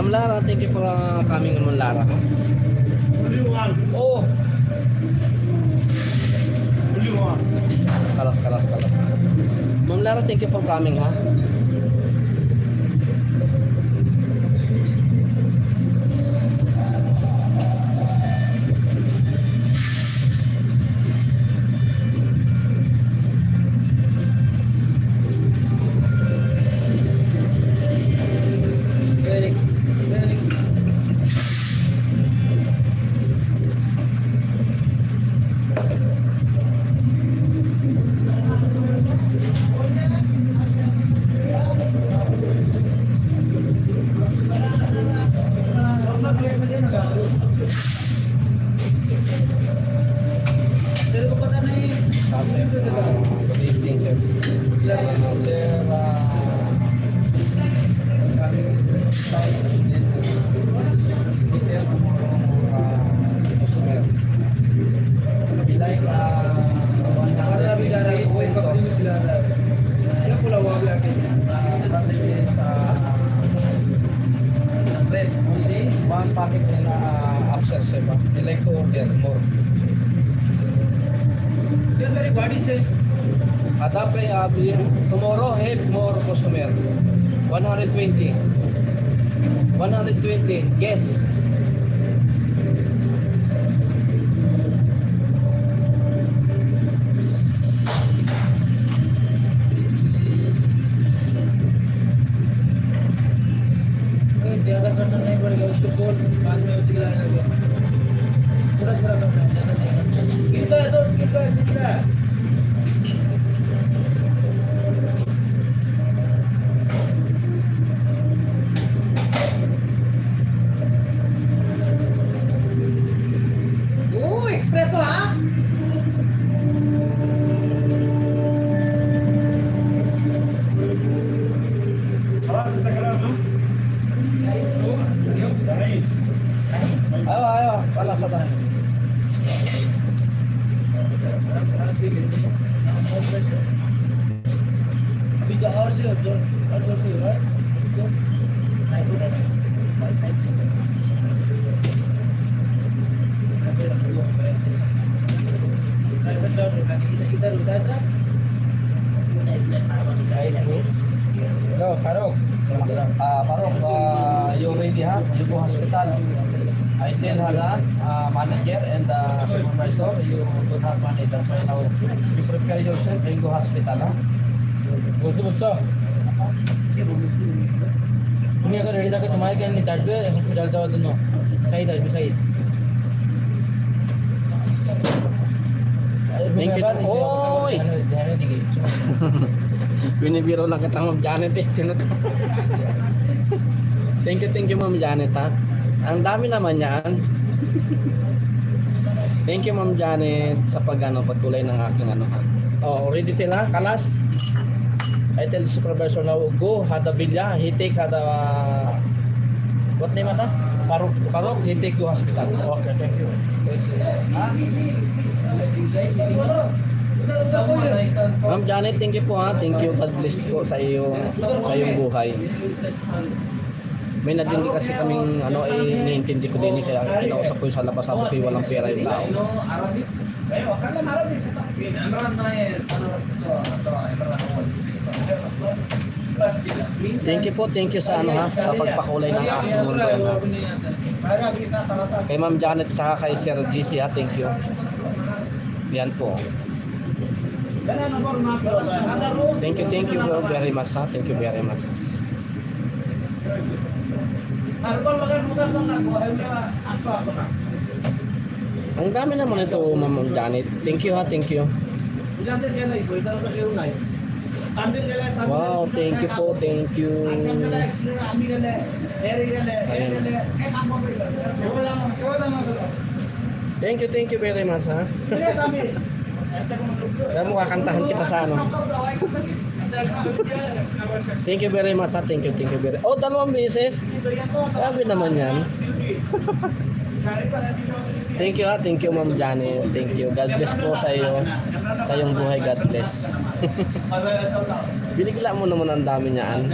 Ma'am Lara, thank you for coming, Ma'am Lara. Oh. Kalas. Ma'am Lara, thank you for coming, ha. Good evening, sir. Sir, one packet nila upsell, sir. They like to order more. Sir, मेरी गाड़ी से Adapre tomorrow have more customer. 120. 120. Guess. ज्यादा करना नहीं पड़ेगा उसको बोल बाद में उसी का थोड़ा करना है ज्यादा नहीं कितना है ओ एक्सप्रेसो हाँ Ayo, palas sa tayo. अभी जो और से है उसको इधर होता था Hello, Farok. Farok, you ready, ha? You go hospital. I tell her that manager and supervisor, you don't have money. That's why now you prepare yourself and go hospital, ha? बुझो तुम्ही अगर रेडी था तुम्हारे क्या नहीं ताजबे हॉस्पिटल जाओ दोनों सही ताजबे सही Thank you. Oy! ध्यान दी गई Binibiro lang kita, Ma'am Janet, eh. Thank you, Ma'am Janet, ha? Ang dami naman yan. Thank you, Ma'am Janet, sa pagkulay ng aking ano, ha? Oh, ready till, ha? Kalas? I tell the supervisor now, go, hada bilya, he take hada, what name ata? Parok, he take to hospital. Okay, thank you. Ha? Ma'am Janet, thank you po, ha. Thank you, God bless po sa iyong buhay. May nadindi kasi kaming iniintindi ko din kaya kinausap ko yung sa labas, sabi ko walang pera yung tao. Thank you sa sa pagpakulay ng aking mundo, ha. Kay Ma'am Janet saka kay Sir GC, ha. Thank you. Yan po. Thank you very much, ha. Thank you very much. Ang dami naman ito, Ma'am Janet. Thank you, ha. Thank you. Wow, thank you po. Thank you. Ayan. Thank you very much, ha. Kaya mo kakantahan kita sa ano. Thank you very much, ha. Thank you very much. Oh, 2 beses. Grabe naman yan. Thank you, ha. Thank you, Ma'am Janet. Thank you. God bless po sa iyo. Sa iyong buhay, God bless. Binigla mo naman ang dami niyaan.